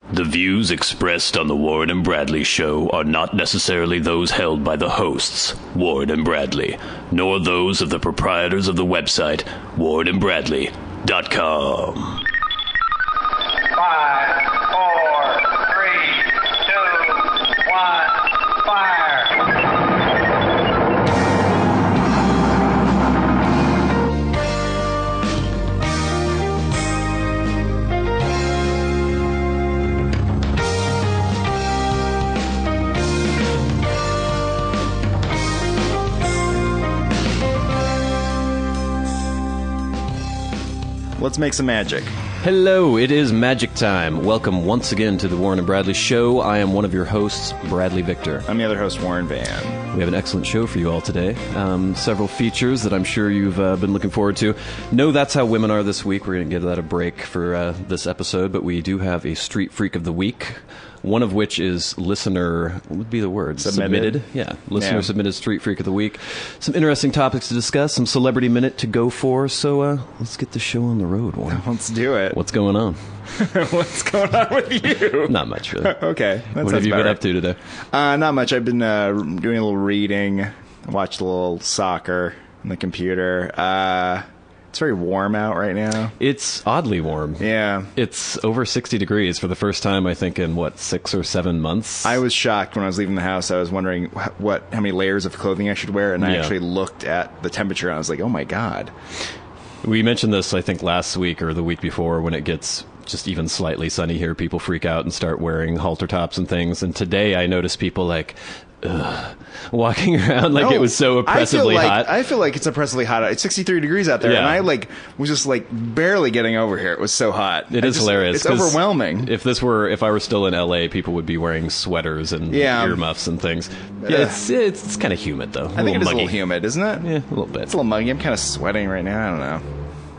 The views expressed on the Warren and Bradley Show are not necessarily those held by the hosts, Warren and Bradley, nor those of the proprietors of the website, warrenandbradley.com. 5, 4, 3, 2, 1, fire! Let's make some magic. Hello, it is magic time. Welcome once again to the Warren and Bradley Show. I am one of your hosts, Bradley Victor. I'm the other host, Warren Van. We have an excellent show for you all today. Several features that I'm sure you've been looking forward to. No, That's How Women Are this week. We're going to give that a break for this episode, but we do have a Street Freak of the Week. One of which is listener, what would be the word? Submitted? Yeah, listener submitted Street Freak of the Week. Some interesting topics to discuss, some celebrity minute to go for, so let's get the show on the road, Warren. Let's do it. What's going on? What's going on with you? Not much, really. Okay. What have you been up to today? Not much. I've been doing a little reading, watched a little soccer on the computer. It's very warm out right now. It's oddly warm. Yeah. It's over 60 degrees for the first time, I think, in, 6 or 7 months? I was shocked when I was leaving the house. I was wondering how many layers of clothing I should wear, and I actually looked at the temperature, and I was like, oh my God. We mentioned this, I think, last week or the week before. When it gets just even slightly sunny here, people freak out and start wearing halter tops and things. And today I noticed people walking around like it was so oppressively hot. I feel like it's oppressively hot. It's 63 degrees out there, and I was just barely getting over here. It was so hot. It is hilarious. It's overwhelming. If I were still in LA, people would be wearing sweaters and earmuffs and things. Yeah, it's kind of humid though. I think it is a little humid, isn't it? Yeah, a little bit. It's a little muggy. I'm kind of sweating right now. I don't know.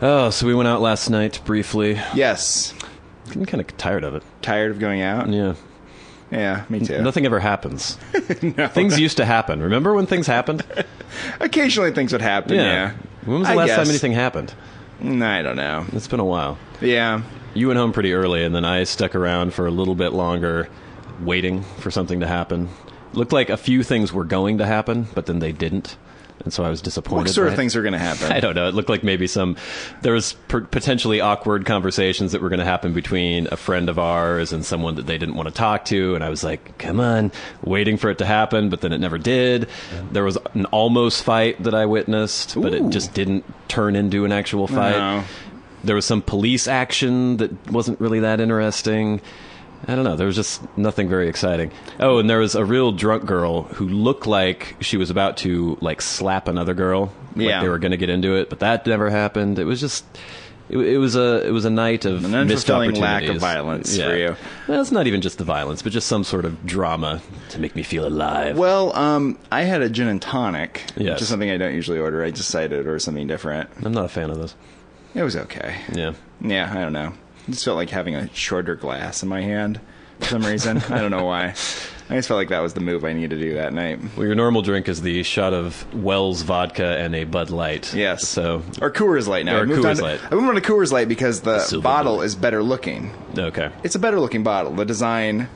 Oh, so we went out last night briefly. Yes. I'm kind of tired of it. Tired of going out? Yeah. Yeah, me too. Nothing ever happens. No. Things used to happen. Remember when things happened? Occasionally things would happen, yeah. When was the last time anything happened? I don't know. It's been a while. Yeah. You went home pretty early, and then I stuck around for a little bit longer, waiting for something to happen. Looked like a few things were going to happen, but then they didn't. And so I was disappointed. What sort of things are going to happen? I don't know. It looked like maybe there was potentially awkward conversations that were going to happen between a friend of ours and someone that they didn't want to talk to. And I was like, come on, waiting for it to happen, but then it never did. There was an almost fight that I witnessed, but it just didn't turn into an actual fight. No. There was some police action that wasn't really that interesting. I don't know. There was just nothing very exciting. Oh, and there was a real drunk girl who looked like she was about to slap another girl. Like they were going to get into it, but that never happened. It was just, it was a night of missed opportunities. Lack of violence for you. Well, it's not even just the violence, but just some sort of drama to make me feel alive. Well, I had a gin and tonic, which is something I don't usually order. I decided to order something different. I'm not a fan of those. It was okay. Yeah. Yeah, I don't know. I just felt like having a shorter glass in my hand for some reason. I don't know why. I just felt like that was the move I needed to do that night. Well, your normal drink is the shot of Wells vodka and a Bud Light. Yes. Or Coors Light now. Or Coors Light. I moved on to Coors Light because the bottle is better looking. Okay. It's a better looking bottle. The design...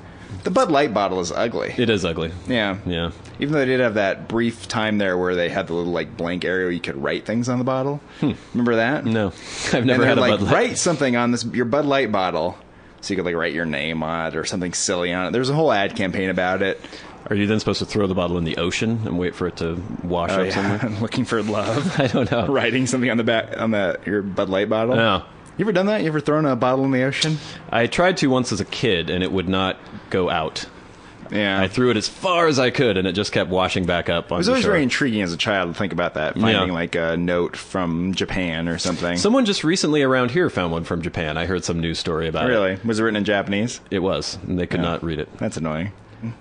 The Bud Light bottle is ugly. It is ugly. Yeah. Yeah. Even though they did have that brief time there where they had the little blank area where you could write things on the bottle. Remember that? No. I've never had a Bud Light. Write something on your Bud Light bottle so you could write your name on it or something silly on it. There's a whole ad campaign about it. Are you then supposed to throw the bottle in the ocean and wait for it to wash up somewhere? Looking for love. I don't know. Writing something on the back on your Bud Light bottle? No. You ever done that? You ever thrown a bottle in the ocean? I tried to once as a kid, and it would not go out. Yeah. I threw it as far as I could, and it just kept washing back up on the shore. It was always very intriguing as a child to think about that, finding a note from Japan or something. Someone just recently around here found one from Japan. I heard some news story about it. Really? Was it written in Japanese? It was, and they could not read it. That's annoying.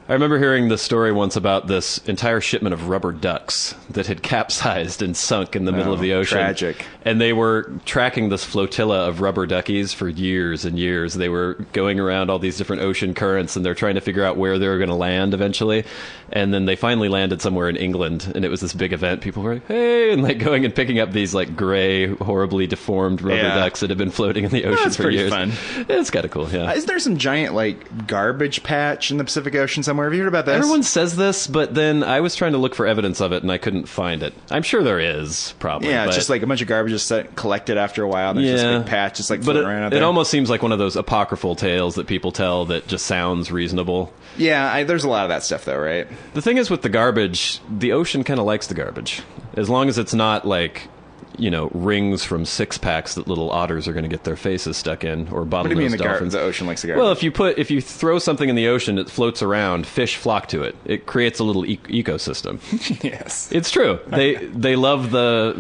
I remember hearing this story once about this entire shipment of rubber ducks that had capsized and sunk in the middle of the ocean. Tragic. And they were tracking this flotilla of rubber duckies for years and years. They were going around all these different ocean currents, and they're trying to figure out where they were going to land eventually. And then they finally landed somewhere in England, and it was this big event. People were like, hey, and like going and picking up these like gray, horribly deformed rubber ducks that had been floating in the ocean for years. Fun. It's kind of cool, yeah. Isn't there some giant like garbage patch in the Pacific Ocean somewhere? Have you heard about this? Everyone says this, but then I was trying to look for evidence of it, and I couldn't find it. I'm sure there is, probably. Yeah, it's but just like a bunch of garbage just collected after a while. And there's this big patch just like floating around out there. It almost seems like one of those apocryphal tales that people tell that just sounds reasonable. Yeah, there's a lot of that stuff though, right? The thing is with the garbage, the ocean kind of likes the garbage. As long as it's not like, you know, rings from six-packs that little otters are going to get their faces stuck in, or bottlenose dolphins. What do you mean the ocean likes the garbage? Well, if you throw something in the ocean, it floats around, fish flock to it. It creates a little ecosystem. Yes. It's true. They love the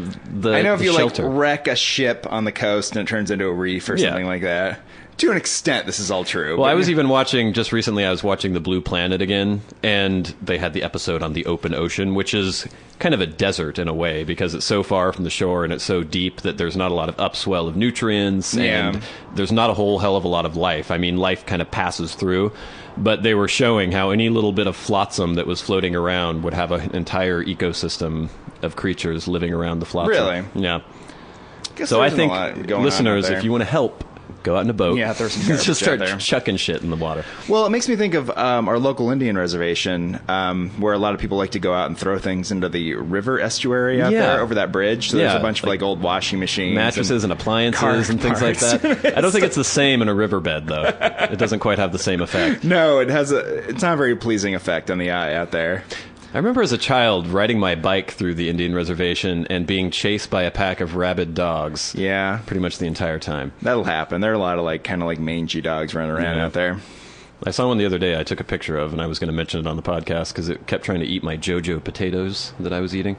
I know if you shelter. like wreck a ship on the coast and it turns into a reef or something like that. To an extent, this is all true. Well, I was even watching, just recently, I was watching The Blue Planet again, and they had the episode on the open ocean, which is kind of a desert in a way, because it's so far from the shore and it's so deep that there's not a lot of upswell of nutrients, and there's not a whole hell of a lot of life. I mean, life kind of passes through, but they were showing how any little bit of flotsam that was floating around would have an entire ecosystem of creatures living around the flotsam. Really? Yeah. Guess So I there isn't think, a lot going on listeners, out there. if you want to help, go out in a boat. Yeah, throw some garbage just start out there. chucking shit in the water. Well, it makes me think of our local Indian reservation, where a lot of people like to go out and throw things into the river estuary out there over that bridge. So there's a bunch of like old washing machines, mattresses and appliances and things like that. I don't think it's the same in a riverbed, though. It doesn't quite have the same effect. No, it's not a very pleasing effect on the eye out there. I remember as a child riding my bike through the Indian reservation and being chased by a pack of rabid dogs. Yeah. Pretty much the entire time. That'll happen. There are a lot of like kind of like mangy dogs running around out there. I saw one the other day I took a picture of, and I was going to mention it on the podcast because it kept trying to eat my JoJo potatoes that I was eating.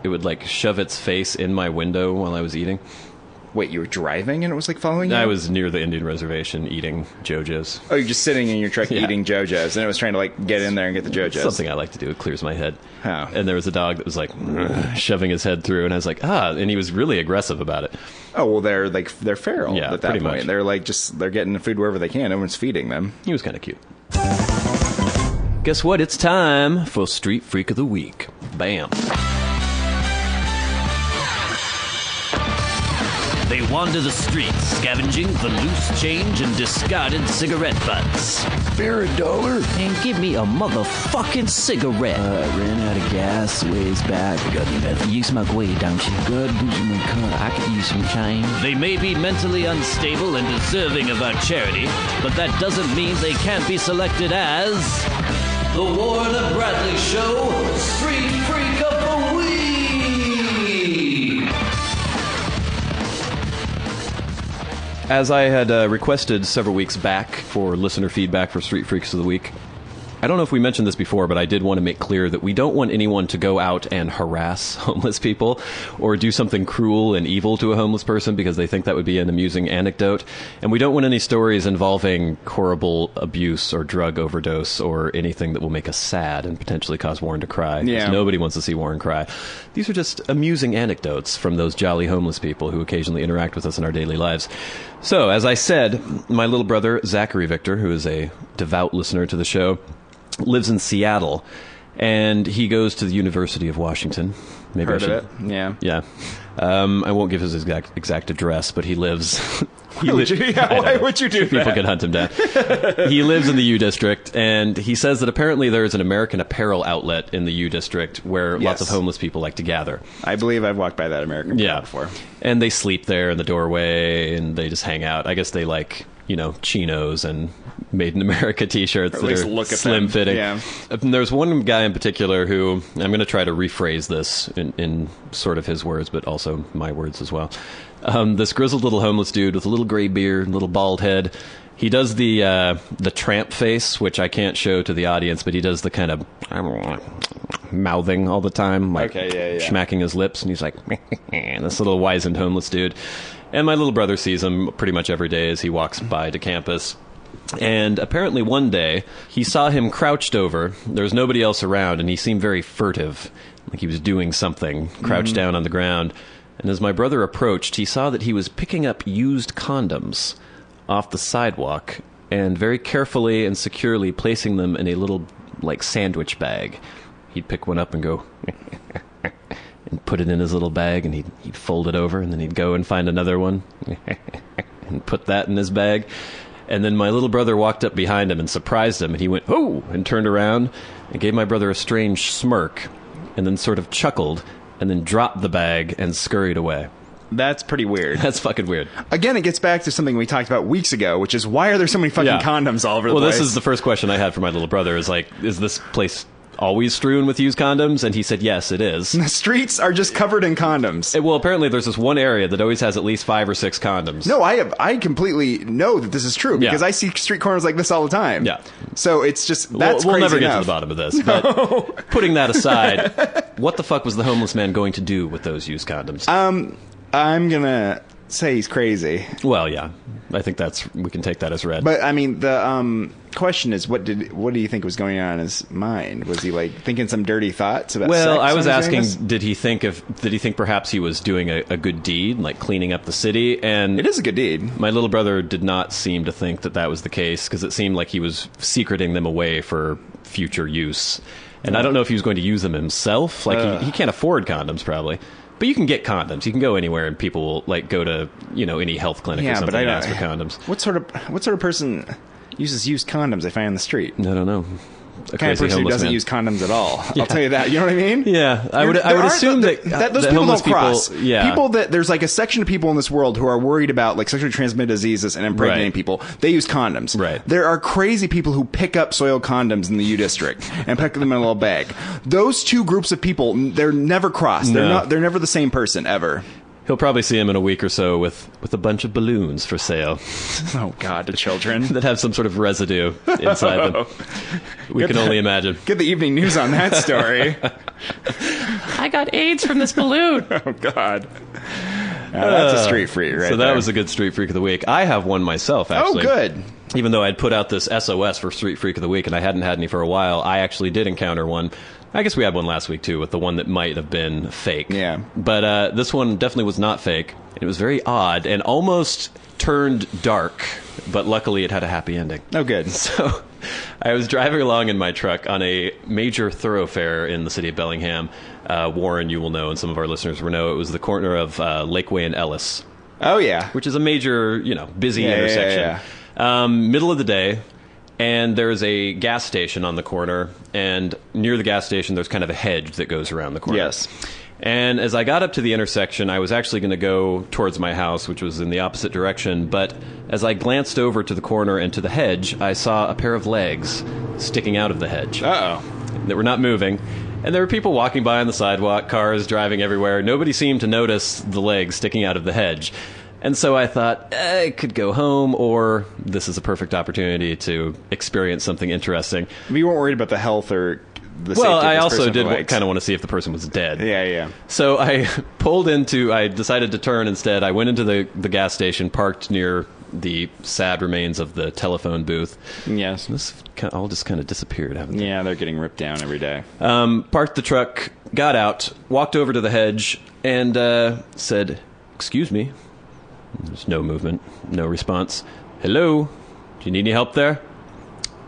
It would like shove its face in my window while I was eating. Wait, you were driving and it was like following you? I was near the Indian reservation eating JoJo's. Oh, you're just sitting in your truck eating JoJo's, and it was trying to like get in there and get the JoJo's. Something I like to do. It clears my head. Oh. And there was a dog that was like shoving his head through, and I was like, and he was really aggressive about it. Oh, well, they're feral Yeah, at that pretty point. much. They're like they're getting the food wherever they can. Everyone's feeding them. He was kind of cute. Guess what? It's time for Street Freak of the Week. Bam. They wander the streets, scavenging for loose change and discarded cigarette butts. Fair $1. And give me a motherfucking cigarette. Ran out of gas ways back. Got any meth? You smoke weed, don't you? Good, in my car. I could use some change. They may be mentally unstable and deserving of our charity, but that doesn't mean they can't be selected as the Warren and Bradley Show Street Freak of the Week. As I had requested several weeks back for listener feedback for Street Freaks of the Week, I don't know if we mentioned this before, but I did want to make clear that we don't want anyone to go out and harass homeless people or do something cruel and evil to a homeless person because they think that would be an amusing anecdote. And we don't want any stories involving horrible abuse or drug overdose or anything that will make us sad and potentially cause Warren to cry. Yeah. Because nobody wants to see Warren cry. These are just amusing anecdotes from those jolly homeless people who occasionally interact with us in our daily lives. So, as I said, my little brother, Zachary Victor, who is a devout listener to the show, lives in Seattle, and he goes to the University of Washington. Maybe Heard I should. of it? Yeah. Yeah. I won't give his exact address, but he lives. Why would you do that? People can hunt him down. He lives in the U District, and he says that apparently there is an American Apparel outlet in the U District where lots of homeless people like to gather. I believe I've walked by that American Apparel before. And they sleep there in the doorway, and they just hang out. I guess they like, chinos and Made in America t-shirts that are slim fitting. Yeah. And there's one guy in particular who, I'm going to try to rephrase this in sort of his words, but also my words as well. This grizzled little homeless dude with a little gray beard, little bald head. He does the tramp face, which I can't show to the audience, but he does the kind of mouthing all the time, like smacking his lips, and he's like, this little wizened homeless dude. And my little brother sees him pretty much every day as he walks by to campus. And apparently one day, he saw him crouched over. There was nobody else around, and he seemed very furtive, like he was doing something, crouched down on the ground. And as my brother approached, he saw that he was picking up used condoms off the sidewalk and very carefully and securely placing them in a little, like, sandwich bag. He'd pick one up and go... and put it in his little bag, and he'd fold it over, and then he'd go and find another one and put that in his bag. And then my little brother walked up behind him and surprised him, and he went, "Oh!" and turned around and gave my brother a strange smirk, and then sort of chuckled, and then dropped the bag and scurried away. That's pretty weird. That's fucking weird. Again, it gets back to something we talked about weeks ago, which is why are there so many fucking condoms all over the place? Well, this is the first question I had for my little brother, is like, is this place always strewn with used condoms? And he said, yes, it is. The streets are just covered in condoms. Well, apparently there's this one area that always has at least 5 or 6 condoms. No, I completely know that this is true because I see street corners like this all the time. Yeah. So it's just, that's we'll crazy never get enough. to the bottom of this. But putting that aside, what the fuck was the homeless man going to do with those used condoms? I'm gonna say he's crazy. Well, yeah. I think we can take that as read. But I mean, the question is, what do you think was going on in his mind? Was he like thinking some dirty thoughts about sex? Well, I was when he was doing asking, did he think perhaps he was doing a good deed, like cleaning up the city? And this? It is a good deed. My little brother did not seem to think that was the case, because it seemed like he was secreting them away for future use. And I don't know if he was going to use them himself. Like he can't afford condoms, probably. But you can get condoms. You can go anywhere, and people will like go to any health clinic or something and ask for condoms. What sort of person uses used condoms they find on the street? I don't know. The kind of person who doesn't use condoms at all. I'll tell you that. You know what I mean? Yeah, I would assume that those people don't cross. People that there's like a section of people in this world who are worried about like sexually transmitted diseases and impregnating people. They use condoms. Right. There are crazy people who pick up soiled condoms in the U district and pick them in a little bag. Those two groups of people, they're never crossed. They're never the same person ever. He'll probably see him in a week or so with a bunch of balloons for sale. Oh, God, to children. That have some sort of residue inside them. We can only imagine. Get the evening news on that story. I got AIDS from this balloon. Oh, God. That's a street freak right So that there. was a good Street Freak of the Week. I have one myself, actually. Oh, good. Even though I'd put out this SOS for Street Freak of the Week and I hadn't had any for a while, I actually did encounter one. I guess we had one last week, too, with the one that might have been fake. Yeah. But this one definitely was not fake. It was very odd and almost turned dark, but luckily it had a happy ending. Oh, good. So I was driving along in my truck on a major thoroughfare in the city of Bellingham. Warren, you will know, and some of our listeners will know, it was the corner of Lakeway and Ellis. Oh, yeah. Which is a major, busy intersection. Middle of the day. And there's a gas station on the corner, and near the gas station there's kind of a hedge that goes around the corner. Yes. And as I got up to the intersection, I was actually going to go towards my house, which was in the opposite direction, but as I glanced over to the corner and to the hedge, I saw a pair of legs sticking out of the hedge. Uh-oh. That were not moving. And there were people walking by on the sidewalk, cars driving everywhere. Nobody seemed to notice the legs sticking out of the hedge. And so I thought, I could go home, or this is a perfect opportunity to experience something interesting. You weren't worried about the health or the safety Well, of this I also person did with legs. kind of want to see if the person was dead. Yeah. So I I decided to turn instead. I went into the gas station, parked near the sad remains of the telephone booth. Yes. This all just kind of disappeared, haven't they? Yeah, they're getting ripped down every day. Parked the truck, got out, walked over to the hedge, and said, "Excuse me." There's no movement, no response. "Hello? Do you need any help there?"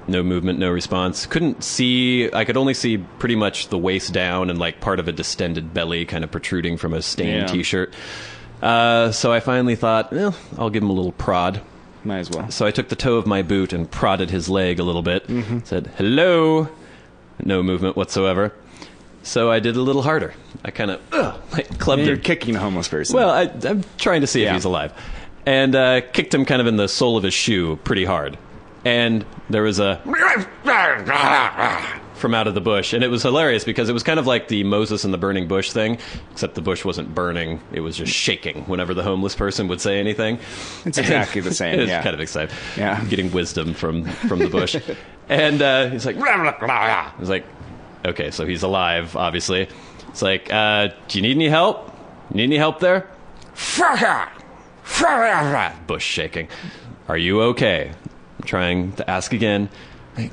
No movement, no response. Couldn't see. I could only see pretty much the waist down and like part of a distended belly kind of protruding from a stained T-shirt. So I finally thought, I'll give him a little prod. Might as well. So I took the toe of my boot and prodded his leg a little bit. Said, "Hello?" No movement whatsoever. So I did a little harder. I kind of clubbed him. You're kicking a homeless person. Well, I'm trying to see if he's alive. And kicked him kind of in the sole of his shoe pretty hard. And there was a from out of the bush. And it was hilarious because it was kind of like the Moses and the burning bush thing, except the bush wasn't burning. It was just shaking whenever the homeless person would say anything. It's exactly the same. It was kind of exciting. Yeah. Getting wisdom from the bush. And he's like, I was like, okay, so he's alive, obviously. It's like, do you need any help? Need any help there? Bush shaking. Are you okay? trying to ask again.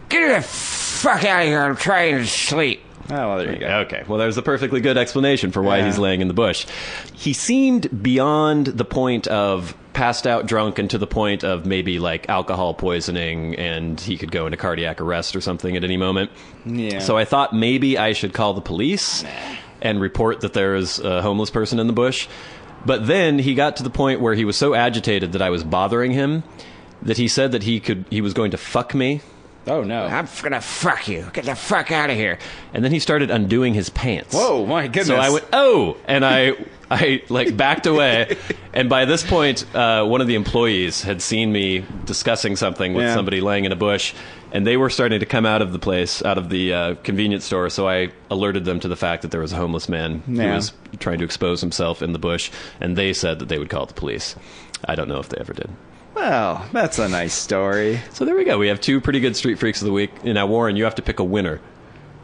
Get the fuck out of here. I'm trying to sleep. Oh, well, there you go. Okay, well, there's a perfectly good explanation for why he's laying in the bush. He seemed beyond the point of passed out drunk and to the point of maybe like alcohol poisoning, and he could go into cardiac arrest or something at any moment. Yeah. So I thought maybe I should call the police and report that there is a homeless person in the bush. But then he got to the point where he was so agitated that I was bothering him that he said that he was going to fuck me. Oh, no. I'm gonna fuck you. Get the fuck out of here. And then he started undoing his pants. Whoa, my goodness. So I went, oh! And I like backed away. And by this point, one of the employees had seen me discussing something with somebody laying in a bush, and they were starting to come out of the place, out of the convenience store. So I alerted them to the fact that there was a homeless man who was trying to expose himself in the bush, and they said that they would call the police. I don't know if they ever did. Well, that's a nice story. So there we go. We have 2 pretty good Street Freaks of the Week. Now, Warren, you have to pick a winner.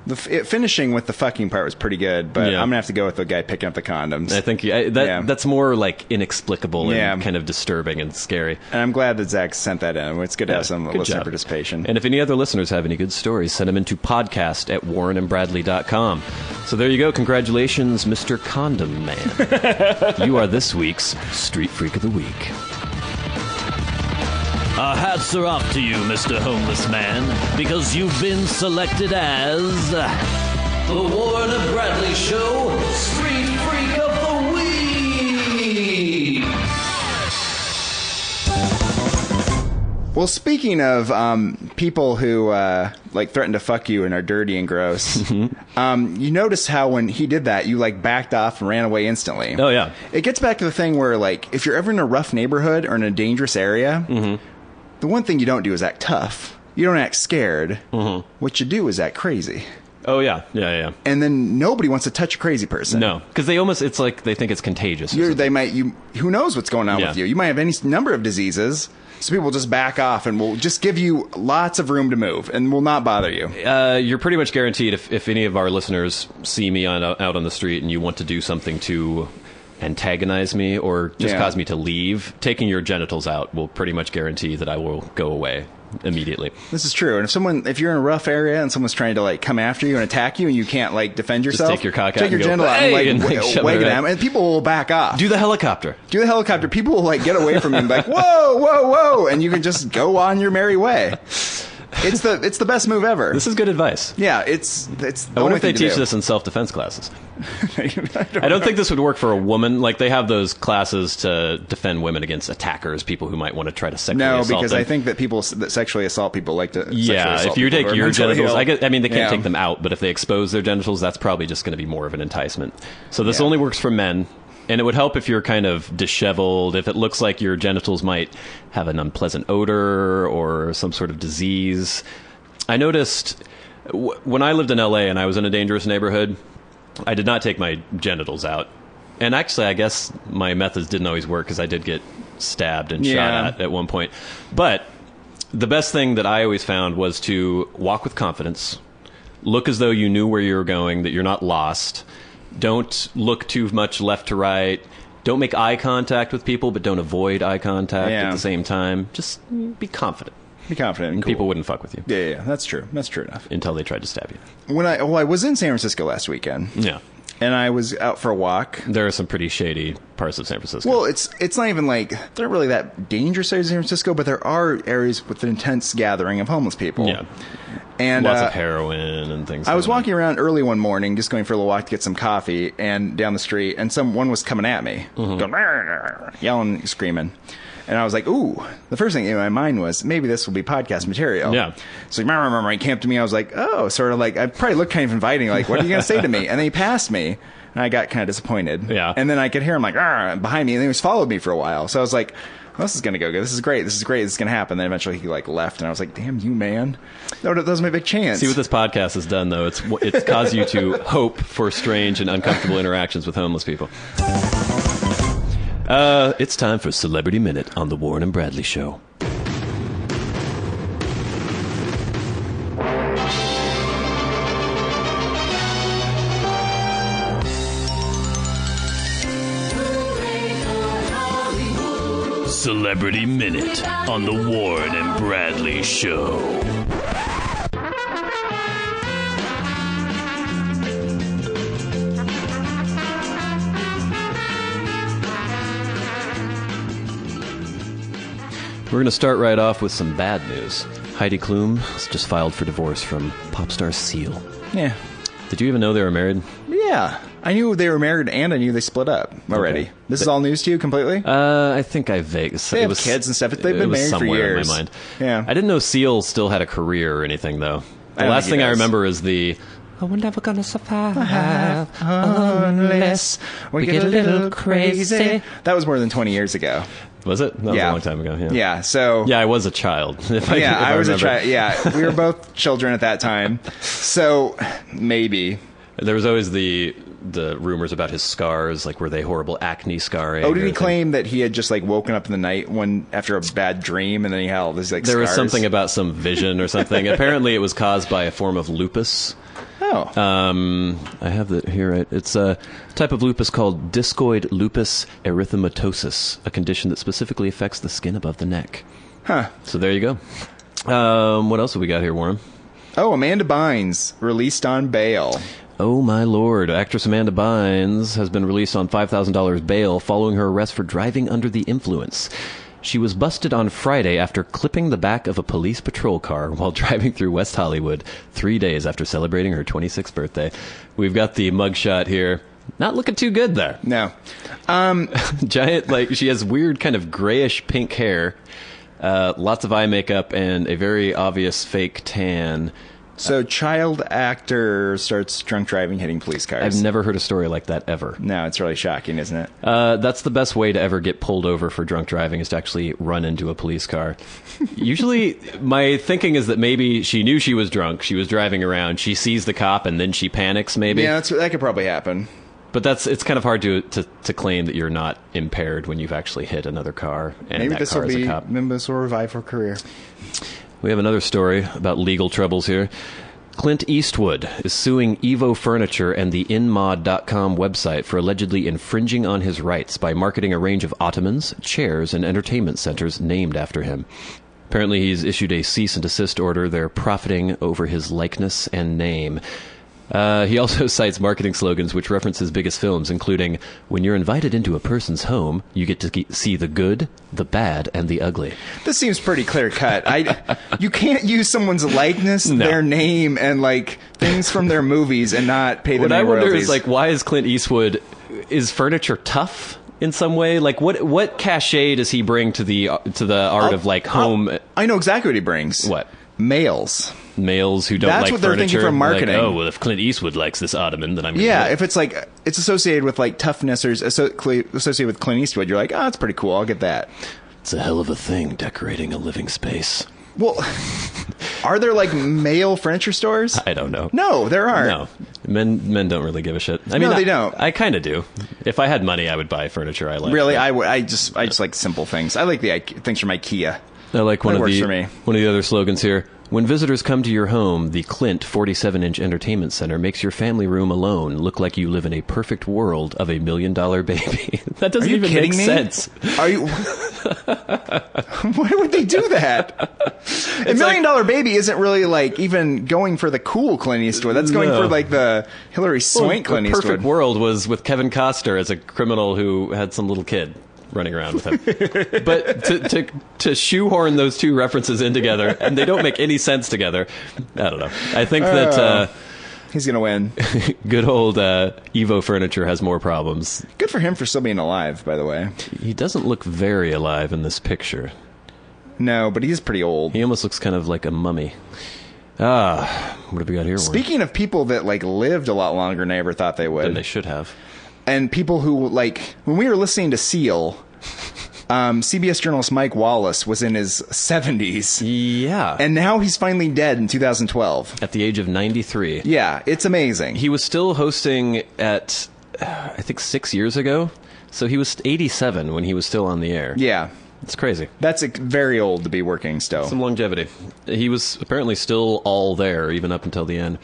Finishing with the fucking part was pretty good, but I'm going to have to go with the guy picking up the condoms. I think that's more like inexplicable and kind of disturbing and scary. And I'm glad that Zach sent that in. It's good to have some listener participation. And if any other listeners have any good stories, send them into podcast@warrenandbradley.com. So there you go. Congratulations, Mr. Condom Man. You are this week's Street Freak of the Week. Our hats are off to you, Mr. Homeless Man, because you've been selected as the Warren and Bradley Show Street Freak of the Week. Well, speaking of people who like threaten to fuck you and are dirty and gross, you notice how when he did that, you like backed off and ran away instantly. Oh, yeah. It gets back to the thing where, like, if you're ever in a rough neighborhood or in a dangerous area, the one thing you don't do is act tough. You don't act scared. What you do is act crazy. Oh, yeah. Yeah. And then nobody wants to touch a crazy person. No, because it's like they think it's contagious. Who knows what's going on with you? You might have any number of diseases. So people will just back off and will just give you lots of room to move and will not bother you. You're pretty much guaranteed if any of our listeners see me out on the street and you want to do something to antagonize me or just cause me to leave, taking your genitals out will pretty much guarantee that I will go away immediately. This is true. And if you're in a rough area and someone's trying to like come after you and attack you and you can't like defend yourself, just take your cock out, take your genital out and like wag them, and people will back off. Do the helicopter. People will like get away from you and be like, whoa, and you can just go on your merry way. It's the best move ever. This is good advice. Yeah, it's. I wonder if they teach this in self-defense classes. I don't think this would work for a woman. Like they have those classes to defend women against attackers, people who might want to try to sexually assault because them. I think that people that sexually assault people like to. If you take your genitals, they can't take them out, but if they expose their genitals, that's probably just going to be more of an enticement. So this only works for men. And it would help if you're kind of disheveled, if it looks like your genitals might have an unpleasant odor or some sort of disease. I noticed when I lived in LA and I was in a dangerous neighborhood, I did not take my genitals out. And actually, I guess my methods didn't always work because I did get stabbed and shot at one point. But the best thing that I always found was to walk with confidence, look as though you knew where you were going, that you're not lost. Don't look too much left to right. Don't make eye contact with people, but don't avoid eye contact at the same time. Just be confident. Be confident. And cool. People wouldn't fuck with you. Yeah, that's true. That's true enough. Until they tried to stab you. I was in San Francisco last weekend. Yeah. And I was out for a walk. There are some pretty shady parts of San Francisco. Well, it's not even like, they're not really that dangerous areas of San Francisco, but there are areas with an intense gathering of homeless people. Yeah. And lots of heroin and things. I was walking around early one morning, just going for a little walk to get some coffee, and down the street, and someone was coming at me, going, yelling, screaming. And I was like, ooh. The first thing in my mind was, maybe this will be podcast material. Yeah. So he came up to me, I was like, oh, sort of like, I probably looked kind of inviting, like, what are you going to say to me? And then he passed me, and I got kind of disappointed. Yeah. And then I could hear him like, behind me, and he was followed me for a while. So I was like, well, this is going to go good. This is great. This is going to happen. Then eventually he like left, and I was like, damn you, man. That was my big chance. See what this podcast has done, though. It's caused you to hope for strange and uncomfortable interactions with homeless people. It's time for Celebrity Minute on the Warren and Bradley Show. Celebrity Minute on the Warren and Bradley Show. We're going to start right off with some bad news. Heidi Klum has just filed for divorce from pop star Seal. Yeah. Did you even know they were married? Yeah. I knew they were married and I knew they split up already. Okay. This is all news to you completely? I think I vaguely... They have kids and stuff. They've been married for years. In my mind. Yeah. I didn't know Seal still had a career or anything, though. The don't last think he thing I does. remember is the... Oh, we're never gonna survive unless we get a little crazy. That was more than 20 years ago. Was it? That was a long time ago, yeah. Yeah, so... Yeah, I was a child. If I was a remember. child. Yeah, we were both children at that time. So, maybe. There was always the rumors about his scars, like were they horrible acne scarring? Oh, did he or claim that he had just like woken up in the night after a bad dream and then he had all these like There was scars? something about some vision or something. Apparently it was caused by a form of lupus. Oh. I have that here. Right? It's a type of lupus called discoid lupus erythematosus, a condition that specifically affects the skin above the neck. Huh. So there you go. What else have we got here, Warren? Oh, Amanda Bynes released on bail. Oh, my lord. Actress Amanda Bynes has been released on $5,000 bail following her arrest for driving under the influence. She was busted on Friday after clipping the back of a police patrol car while driving through West Hollywood 3 days after celebrating her 26th birthday. We've got the mugshot here. Not looking too good there. No. Giant, like, she has weird kind of grayish pink hair, lots of eye makeup, and a very obvious fake tan. So, child actor starts drunk driving, hitting police cars. I've never heard a story like that ever. No, it's really shocking, isn't it? That's the best way to ever get pulled over for drunk driving is to actually run into a police car. Usually, my thinking is that maybe she knew she was drunk, she was driving around, she sees the cop, and then she panics, maybe. Yeah, that could probably happen. But it's kind of hard to claim that you're not impaired when you've actually hit another car, and Maybe that this car will is a be. cop. Maybe this will revive her career. We have another story about legal troubles here. Clint Eastwood is suing Evo Furniture and the InMod.com website for allegedly infringing on his rights by marketing a range of ottomans, chairs, and entertainment centers named after him. Apparently, he's issued a cease and desist order. They're profiting over his likeness and name. He also cites marketing slogans which reference his biggest films, including, "When you're invited into a person's home, you get to see the good, the bad, and the ugly." This seems pretty clear cut. You can't use someone's likeness, their name, and like things from their movies and not pay them What I any wonder royalties. is, like, why is Clint Eastwood... Is furniture tough in some way? Like, what cachet does he bring to the art of, like, home... I know exactly what he brings. What? Males. Males who don't That's like what they're furniture. thinking from marketing. Like, oh, well, if Clint Eastwood likes this ottoman, then I'm gonna Yeah, get it. if it's like it's associated with like toughness or associated with Clint Eastwood, you're like, oh, that's pretty cool. I'll get that. It's a hell of a thing, decorating a living space. Well, are there like male furniture stores? I don't know. No, there aren't. No, men don't really give a shit. I mean, No, they don't. I kind of do. If I had money, I would buy furniture I like. Really, but I just like simple things. I like the things from IKEA. I like one That of works the for me. one of the other slogans here. When visitors come to your home, the Clint 47-inch entertainment center makes your family room alone look like you live in a perfect world of $1 million baby. That doesn't Are you even kidding make me? sense. Are you? Why would they do that? $1 million baby isn't really like even going for the cool Clint Eastwood. That's going No. for like the Hillary Swank Clint The Perfect Eastwood. World was with Kevin Costner as a criminal who had some little kid running around with him. But to shoehorn those two references in together, and they don't make any sense together, I don't know. I think that He's gonna win. good old Evo Furniture has more problems. Good for him for still being alive, by the way. He doesn't look very alive in this picture. No, but he's pretty old. He almost looks kind of like a mummy. What have we got here? Warren? Speaking of people that like lived a lot longer than I ever thought they Than would, they should have. and people who like when we were listening to Seal, CBS journalist Mike Wallace was in his 70s, Yeah. and now he's finally dead in 2012. At the age of 93. Yeah, it's amazing. He was still hosting at, I think, 6 years ago. So he was 87 when he was still on the air. Yeah, It's crazy. that's very old to be working still. Some longevity. He was apparently still all there, even up until the end.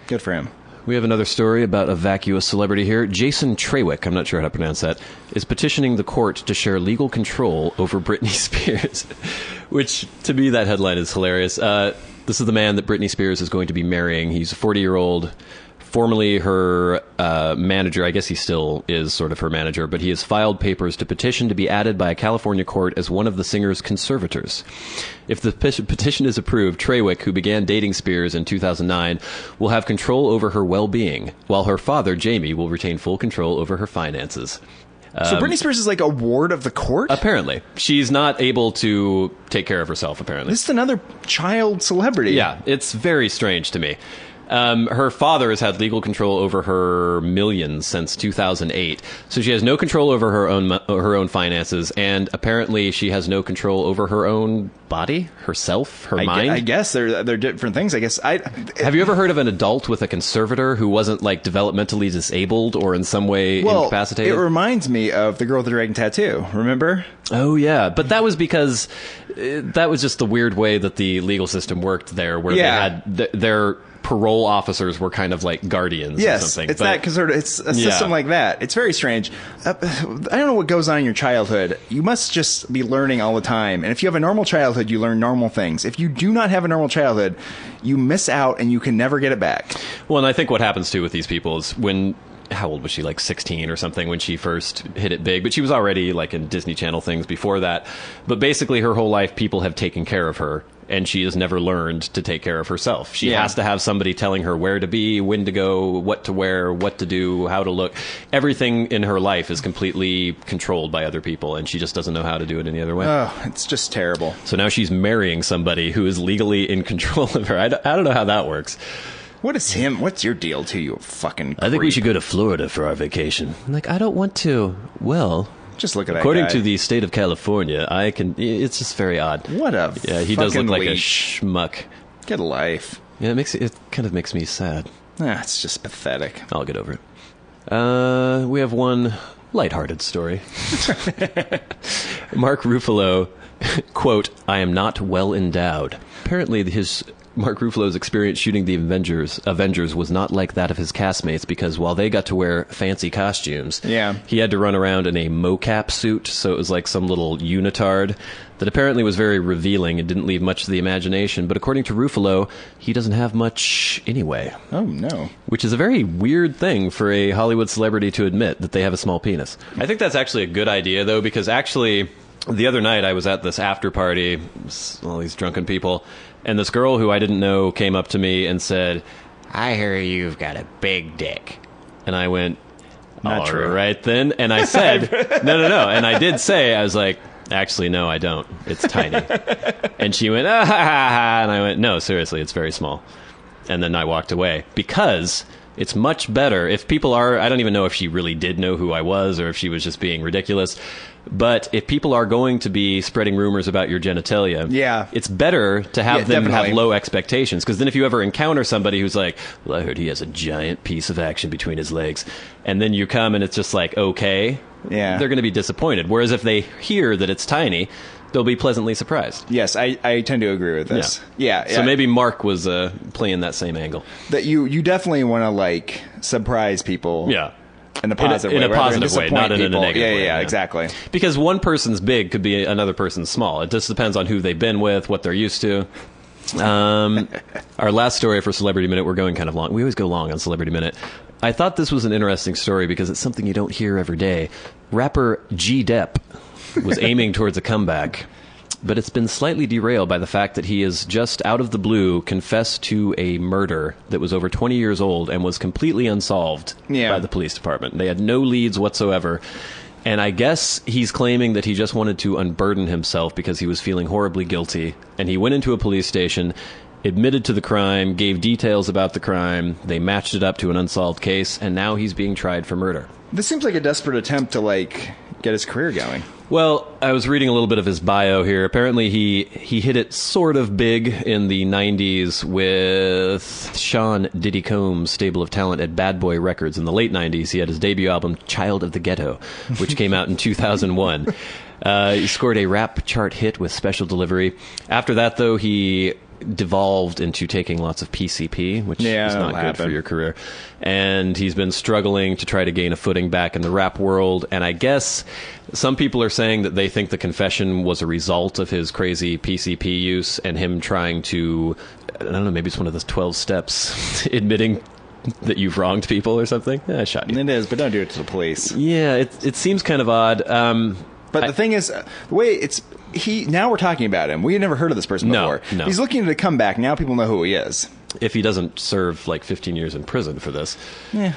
Good for him. We have another story about a vacuous celebrity here. Jason Trawick, I'm not sure how to pronounce that, is petitioning the court to share legal control over Britney Spears, which, to me, that headline is hilarious. This is the man that Britney Spears is going to be marrying. He's a 40-year-old, formerly her manager. I guess he still is sort of her manager, but he has filed papers to petition to be added by a California court as one of the singer's conservators. If the petition is approved, Trawick, who began dating Spears in 2009, will have control over her well-being, while her father, Jamie, will retain full control over her finances. So Britney Spears is like a ward of the court? Apparently. She's not able to take care of herself, apparently. This is another child celebrity. Yeah, it's very strange to me. Her father has had legal control over her millions since 2008, so she has no control over her own finances, and apparently she has no control over her own body, herself, her mind. I guess they're different things. I guess Have you ever heard of an adult with a conservator who wasn't like developmentally disabled or in some way incapacitated? It reminds me of the girl with the dragon tattoo. Remember? Oh yeah, but that was because that was just the weird way that the legal system worked there, where they had their parole officers were kind of like guardians or something. It's that it's a system like that. It's very strange. I don't know what goes on in your childhood. You must just be learning all the time. And if you have a normal childhood, you learn normal things. If you do not have a normal childhood, you miss out and you can never get it back. Well, and I think what happens too with these people is how old was she? Like 16 or something when she first hit it big. But she was already like in Disney Channel things before that. But basically her whole life, people have taken care of her. And she has never learned to take care of herself. She has to have somebody telling her where to be, when to go, what to wear, what to do, how to look. Everything in her life is completely controlled by other people, and she just doesn't know how to do it any other way. Oh, it's just terrible. So now she's marrying somebody who is legally in control of her. I don't know how that works. What's your deal too, you fucking creep? I think we should go to Florida for our vacation. I'm like, I don't want to. Well... Just look at that According guy. to the state of California, it's just very odd. What a he does look like a leech. schmuck. Get a life. Yeah, it kind of makes me sad. It's just pathetic. I'll get over it. We have one lighthearted story. Mark Ruffalo, quote, "I am not well endowed." Apparently Mark Ruffalo's experience shooting the Avengers was not like that of his castmates, because while they got to wear fancy costumes, he had to run around in a mocap suit, so it was like some little unitard that apparently was very revealing and didn't leave much to the imagination. But according to Ruffalo, he doesn't have much anyway. Oh, no. Which is a very weird thing for a Hollywood celebrity to admit, that they have a small penis. I think that's actually a good idea, though, because actually... The other night, I was at this after party, all these drunken people, and this girl who I didn't know came up to me and said, "I hear you've got a big dick." And I went, Not true. All right, then. And I said, no. And I did say, I was like, actually, no, I don't. It's tiny. And she went, ah, ha, ha, ha. And I went, no, seriously, it's very small. And then I walked away, because... It's much better if people are... I don't even know if she really did know who I was or if she was just being ridiculous. But if people are going to be spreading rumors about your genitalia, it's better to have them have low expectations. Because then if you ever encounter somebody who's like, well, I heard he has a giant piece of action between his legs, and then you come and it's just like, okay, they're going to be disappointed. Whereas if they hear that it's tiny... they'll be pleasantly surprised. Yes, I tend to agree with this. Yeah. So maybe Mark was playing that same angle. That you definitely want to like surprise people. Yeah. In a positive way. In a positive way, not in a negative way. Yeah, exactly. Because one person's big could be another person's small. It just depends on who they've been with, what they're used to. Our last story for Celebrity Minute, we're going kind of long. We always go long on Celebrity Minute. I thought this was an interesting story because it's something you don't hear every day. Rapper G. Depp was aiming towards a comeback, but it's been slightly derailed by the fact that he is just out of the blue confessed to a murder that was over 20 years old and was completely unsolved by the police department. They had no leads whatsoever. And I guess he's claiming that he just wanted to unburden himself because he was feeling horribly guilty. And he went into a police station, admitted to the crime, gave details about the crime. They matched it up to an unsolved case, and now he's being tried for murder. This seems like a desperate attempt to like get his career going. Well, I was reading a little bit of his bio here. Apparently he hit it sort of big in the 90s with Sean Diddy Combs' stable of talent at Bad Boy Records. In the late 90s, he had his debut album, Child of the Ghetto, which came out in 2001. He scored a rap chart hit with Special Delivery. After that, though, he devolved into taking lots of PCP, which Yeah, is not that'll good for happen. your career. And he's been struggling to try to gain a footing back in the rap world. And I guess some people are saying that they think the confession was a result of his crazy PCP use and him trying to, I don't know, maybe it's one of those 12 steps, admitting that you've wronged people or something. I shot you. It is, but don't do it to the police. Yeah, it seems kind of odd. But the thing is, the way now we're talking about him. We had never heard of this person No, before. no. He's looking to come back. Now people know who he is. If he doesn't serve like 15 years in prison for this. Yeah,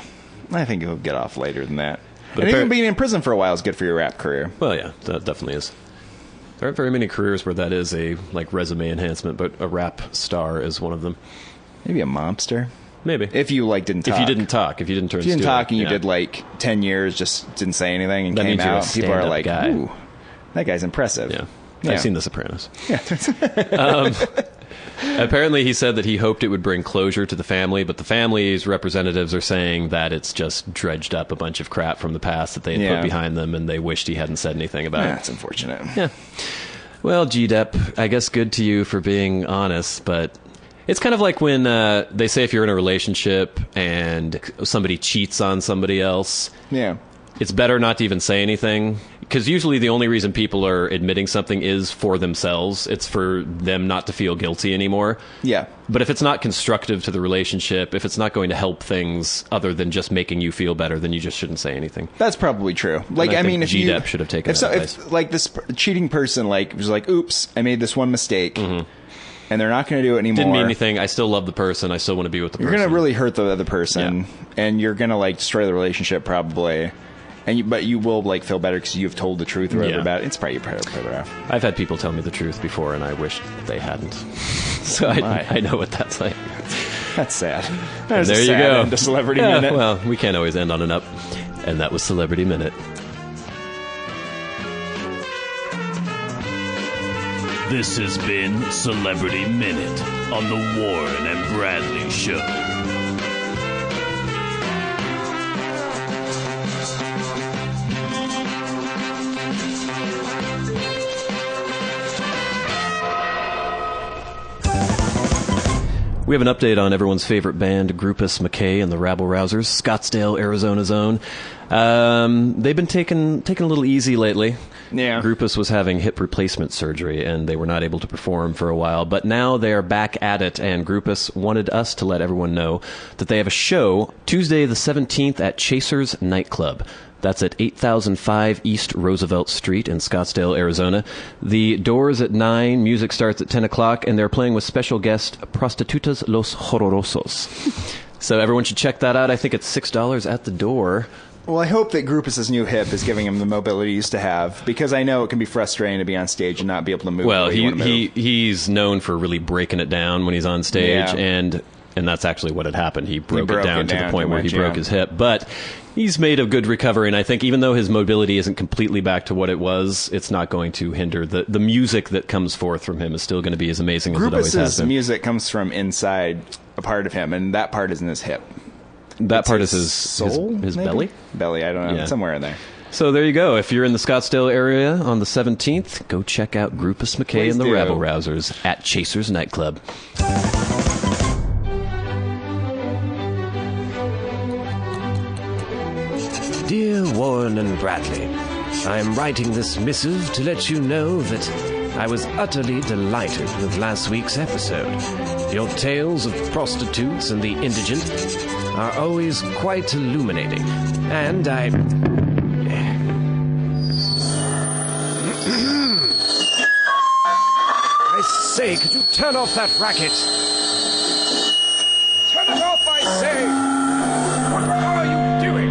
I think he'll get off later than that. But And even being in prison for a while is good for your rap career. Well, yeah, that definitely is. There aren't very many careers where that is a like resume enhancement, but a rap star is one of them. Maybe a mobster. Maybe. If you didn't talk. If you didn't talk, if you didn't turn If you didn't stupid, talk and you yeah. did like 10 years, just didn't say anything and That came means you're a out, people are stand-up like, guy. ooh, that guy's impressive. Yeah. Yeah. I've seen The Sopranos. Apparently, he said that he hoped it would bring closure to the family, but the family's representatives are saying that it's just dredged up a bunch of crap from the past that they had put behind them, and they wished he hadn't said anything about it. That's unfortunate. Yeah. Well, G-Dep, I guess good to you for being honest, but it's kind of like when they say if you're in a relationship and somebody cheats on somebody else, Yeah. it's better not to even say anything. Because usually the only reason people are admitting something is for themselves. It's for them not to feel guilty anymore. Yeah. But if it's not constructive to the relationship, if it's not going to help things other than just making you feel better, then you just shouldn't say anything. That's probably true. Like, I I think mean, if you G-Dep should have taken that advice. if like this cheating person, like was like, "Oops, I made this one mistake," and they're not going to do it anymore. Didn't mean anything. I still love the person. I still want to be with the You're person. going to really hurt the other person, and you're going to like destroy the relationship probably. But you will like feel better because you've told the truth or whatever Yeah. about it. It's probably better off. I've had people tell me the truth before, and I wish they hadn't. So I know what that's like. That's sad. And That's there a you sad go. end to Celebrity Yeah, Minute. Well, we can't always end on an up. And that was Celebrity Minute. This has been Celebrity Minute on the Warren and Bradley Show. We have an update on everyone's favorite band, Groupus McKay and the Rabble Rousers, Scottsdale, Arizona's own. They've been taking a little easy lately. Yeah. Groupus was having hip replacement surgery, and they were not able to perform for a while. But now they are back at it, and Groupus wanted us to let everyone know that they have a show Tuesday the 17th at Chasers Nightclub. That's at 8005 East Roosevelt Street in Scottsdale, Arizona. The doors at 9, music starts at 10 o'clock, and they're playing with special guest Prostitutas Los Horrorosos. So everyone should check that out. I think it's $6 at the door. Well, I hope that Groupus's new hip is giving him the mobility he used to have, because I know it can be frustrating to be on stage and not be able to move. Well, the way you want to move. he's known for really breaking it down when he's on stage, Yeah. and that's actually what had happened. He broke broke it down it to the down point too where he much, broke yeah. his hip. But he's made a good recovery, and I think even though his mobility isn't completely back to what it was, it's not going to hinder the music that comes forth from him is still going to be as amazing as it always has Groupus's been. music comes from inside a part of him, and that part is in his hip. That It's part is his soul, his maybe? belly. Belly, I don't know. Yeah. Somewhere in there. So there you go. If you're in the Scottsdale area on the 17th, go check out Groupus McKay Please and the do. Rabble Rousers at Chasers Nightclub. Dear Warren and Bradley, I am writing this missive to let you know that I was utterly delighted with last week's episode. Your tales of prostitutes and the indigent are always quite illuminating, and I say, could you turn off that racket? Turn it off, I say! What are you doing?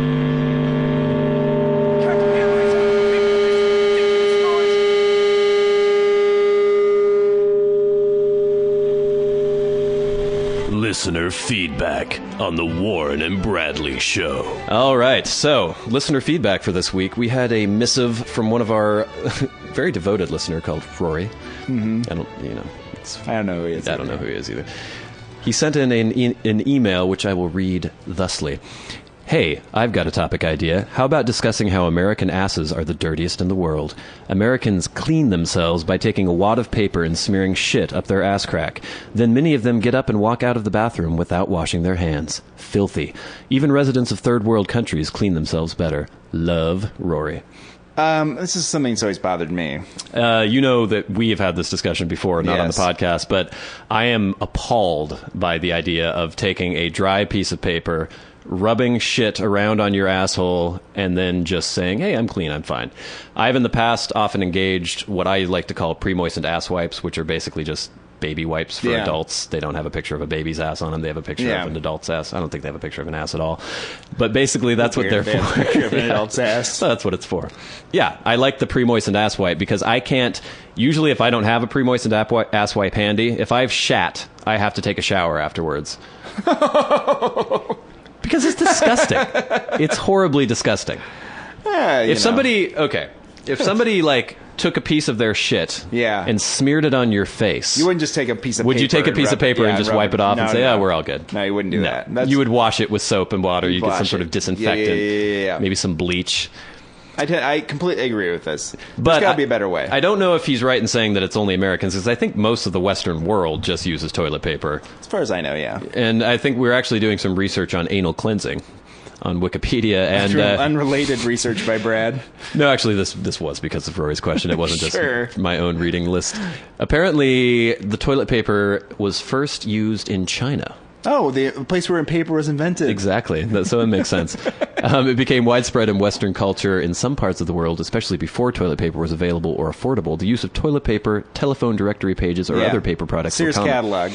Can't hear myself make this ridiculous noise. Listener feedback on the Warren and Bradley Show. All right, so listener feedback for this week. We had a missive from one of our very devoted listener called Rory. Mm-hmm. I don't know who he is. I I don't know who he is either. He sent in an email, which I will read thusly. Hey, I've got a topic idea. How about discussing how American asses are the dirtiest in the world? Americans clean themselves by taking a wad of paper and smearing shit up their ass crack. Then many of them get up and walk out of the bathroom without washing their hands. Filthy. Even residents of third world countries clean themselves better. Love, Rory. This is something that's always bothered me. You know that we have had this discussion before, not on the Yes. podcast, but I am appalled by the idea of taking a dry piece of paper, rubbing shit around on your asshole, and then just saying, hey, I'm clean, I'm fine. I've in the past often engaged what I like to call pre-moistened ass wipes, which are basically just baby wipes for adults. They don't have a picture of a baby's ass on them. They have a picture of an adult's ass. I don't think they have a picture of an ass at all. But basically, that's what they're They have a for. picture of an adult's ass. So that's what it's for. Yeah, I like the pre-moistened ass wipe because I can't... Usually, if I don't have a pre-moistened ass wipe handy, if I've shat, I have to take a shower afterwards. Because it's disgusting. It's horribly disgusting. If somebody like took a piece of their shit and smeared it on your face, You wouldn't just take a piece of paper. would you take a piece of paper and just wipe it off and say, we're all good? No, you wouldn't do that. You would wash it with soap and water. You get some wash sort it. of disinfectant. Yeah. Maybe some bleach. I completely agree with this. But There's got to be a better way. I don't know if he's right in saying that it's only Americans, because I think most of the Western world just uses toilet paper. As far as I know, yeah. And I think we're actually doing some research on anal cleansing on Wikipedia. And Unrelated research by Brad. no, actually, this was because of Rory's question. It wasn't Sure. just my own reading list. Apparently, the toilet paper was first used in China. Oh, the place where paper was invented. Exactly. So it makes sense. It became widespread in Western culture in some parts of the world, especially before toilet paper was available or affordable. The use of toilet paper, telephone directory pages, or other paper products Sears were common. catalog.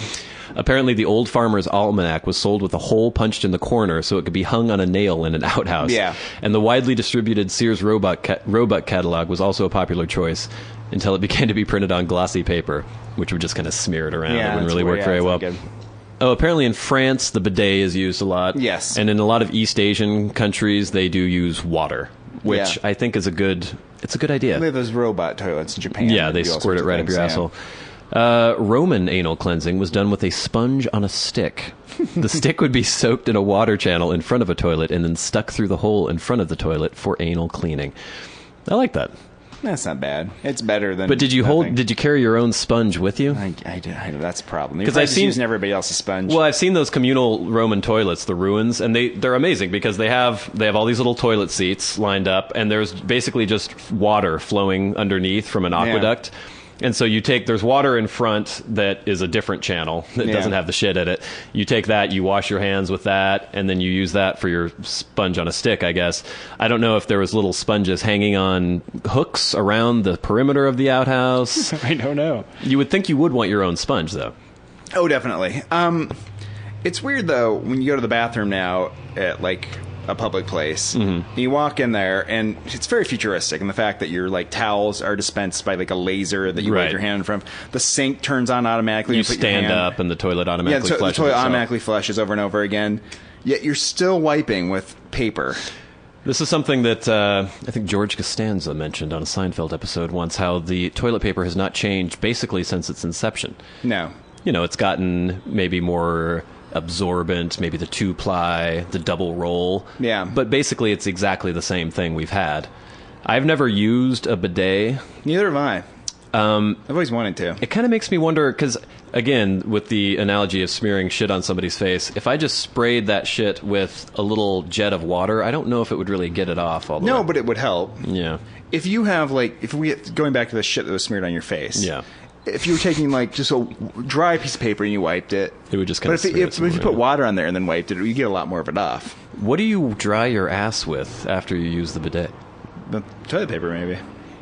Apparently, the Old Farmer's Almanac was sold with a hole punched in the corner so it could be hung on a nail in an outhouse. Yeah. And the widely distributed Sears Roebuck catalog was also a popular choice until it began to be printed on glossy paper, which would just kind of smear it around. It wouldn't really work very well. Oh, apparently in France, the bidet is used a lot. Yes. And in a lot of East Asian countries, they do use water, which I think is a good idea. They have those robot toilets in Japan. Yeah, they do all squirt it sorts of right up your things, asshole. Roman anal cleansing was done with a sponge on a stick. The stick would be soaked in a water channel in front of a toilet and then stuck through the hole in front of the toilet for anal cleaning. I like that. That's not bad. It's better than. But did you nothing. Did you carry your own sponge with you? I that's a problem. 'Cause I've seen- using everybody else's sponge. Well, I've seen those communal Roman toilets, the ruins, and they're amazing because they have all these little toilet seats lined up, and there's basically just water flowing underneath from an aqueduct. And so there's water in front that is a different channel that doesn't have the shit in it. You take that, you wash your hands with that, and then you use that for your sponge on a stick, I guess. I don't know if there was little sponges hanging on hooks around the perimeter of the outhouse. I don't know. You would think you would want your own sponge, though. Oh, definitely. It's weird though when you go to the bathroom now at like a public place. Mm-hmm. You walk in there, and it's very futuristic in the fact that your like towels are dispensed by like a laser that you wave your hand in front of. The sink turns on automatically. You put stand your hand. up, and the toilet automatically the flushes toilet itself. automatically flushes over and over again. Yet you're still wiping with paper. This is something that I think George Costanza mentioned on a Seinfeld episode once, how the toilet paper has not changed basically since its inception. No. You know, it's gotten maybe more absorbent, maybe the 2-ply, the double roll. Yeah. But basically it's exactly the same thing we've had. I've never used a bidet. Neither have I. I've always wanted to. It kind of makes me wonder, because, again, with the analogy of smearing shit on somebody's face, if I just sprayed that shit with a little jet of water, I don't know if it would really get it off all the way. No, but it would help. Yeah. If you have, like, going back to the shit that was smeared on your face. Yeah. If you were taking, like, just a dry piece of paper and you wiped it. It would just kind of But if you put water on there and then wiped it, you get a lot more of it off. What do you dry your ass with after you use the bidet? The toilet paper, maybe.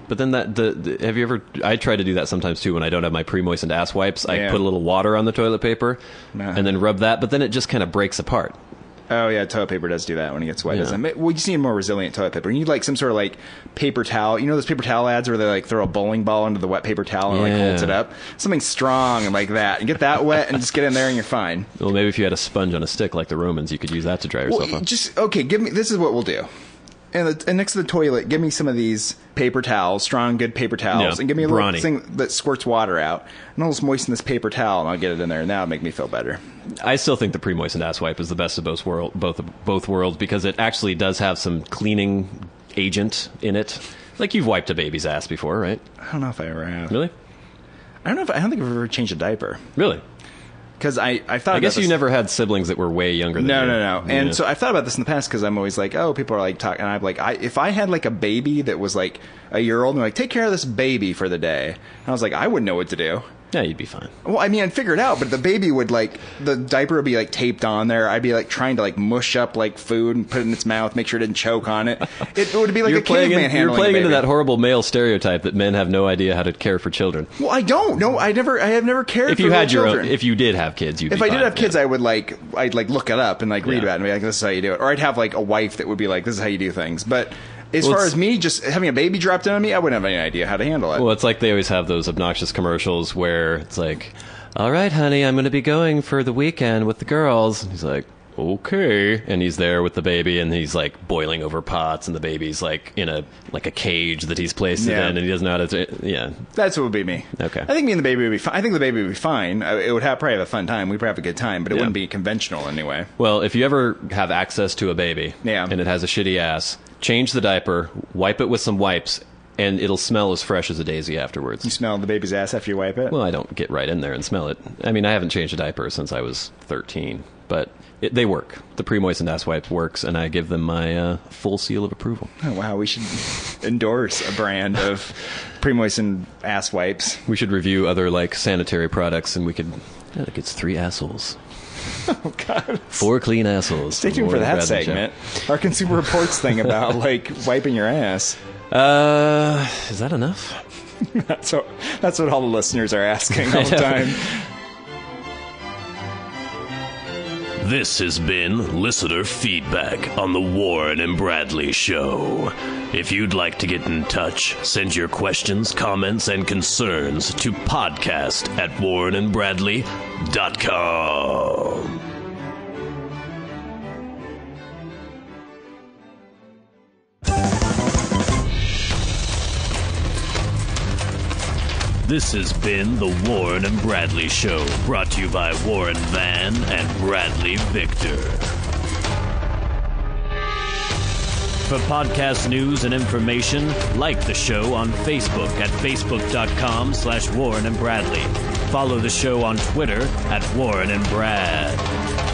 But then have you ever... I try to do that sometimes, too, when I don't have my pre-moistened ass wipes. I put a little water on the toilet paper and then rub that, but then it just kind of breaks apart. Oh, yeah, toilet paper does do that when it gets wet, Yeah. doesn't it? Well, you just need more resilient toilet paper. You need, like, some sort of, like, paper towel. You know those paper towel ads where they, like, throw a bowling ball into the wet paper towel and, like, holds it up? Something strong and like that. And get that wet and just get in there and you're fine. Well, maybe if you had a sponge on a stick like the Romans, you could use that to dry yourself Well, up. this is what we'll do. And next to the toilet, give me some of these paper towels, strong, good paper towels, Yeah, and give me a little brawny. thing that squirts water out. And I'll just moisten this paper towel, and I'll get it in there, and that'll make me feel better. I still think the pre-moistened ass wipe is the best of both worlds because it actually does have some cleaning agent in it. Like you've wiped a baby's ass before, right? I don't know if I ever have. Really? I don't think I've ever changed a diaper. Really? Because I thought I guess about you this. never had siblings that were way younger than you. No. And Yeah. so I've thought about this in the past because I'm always like, oh, people are like talking. And I'm like, if I had like a baby that was like a year old and they're like, take care of this baby for the day. And I was like, I wouldn't know what to do. Yeah, you'd be fine. Well, I mean, I'd figure it out, but the baby would like, the diaper would be like taped on there. I'd be like trying to like mush up like food and put it in its mouth, make sure it didn't choke on it. It would be like a caveman handling You're playing a into baby. that horrible male stereotype that men have no idea how to care for children. Well, I don't. No, I have never cared If for you little had your children. own, if you did have kids, you'd If be I did fine, have kids, yeah. I'd like look it up and like read Yeah. about it and be like, this is how you do it. Or I'd have like a wife that would be like, this is how you do things. But as Well, far it's- as me just having a baby dropped in on me, I wouldn't have any idea how to handle it. Well, it's like they always have those obnoxious commercials where it's like, all right, honey, I'm going to be going for the weekend with the girls. And he's like, okay. And he's there with the baby, and he's like boiling over pots, and the baby's like in a cage that he's placed it Yeah. in, and he doesn't know how to. Yeah. That's what would be me. Okay. I think me and the baby would be fine. I think the baby would be fine. It would probably have a fun time. We'd probably have a good time, but it Yeah. wouldn't be conventional anyway. Well, if you ever have access to a baby, Yeah. and it has a shitty ass, change the diaper, wipe it with some wipes, and it'll smell as fresh as a daisy afterwards. You smell the baby's ass after you wipe it? Well, I don't get right in there and smell it. I mean, I haven't changed a diaper since I was 13, but they work. The pre-moistened ass wipes works, and I give them my full seal of approval. Oh, wow, we should endorse a brand of pre-moistened ass wipes. We should review other like sanitary products, and we could. Yeah, that gets 3 assholes. Oh, God. 4 clean assholes. Stay tuned for that segment. Our Consumer Reports thing about, like, wiping your ass. Is that enough? That's what all the listeners are asking all the time. This has been listener feedback on the Warren and Bradley Show. If you'd like to get in touch, send your questions, comments, and concerns to podcast@warrenandbradley.com. This has been the Warren and Bradley Show, brought to you by Warren Van and Bradley Victor. For podcast news and information, like the show on Facebook at facebook.com/Warren and Bradley. Follow the show on Twitter at Warren and Brad.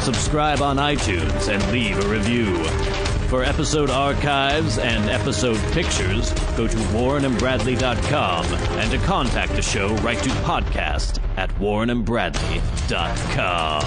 Subscribe on iTunes and leave a review. For episode archives and episode pictures, go to warrenandbradley.com, and to contact the show, write to podcast@warrenandbradley.com.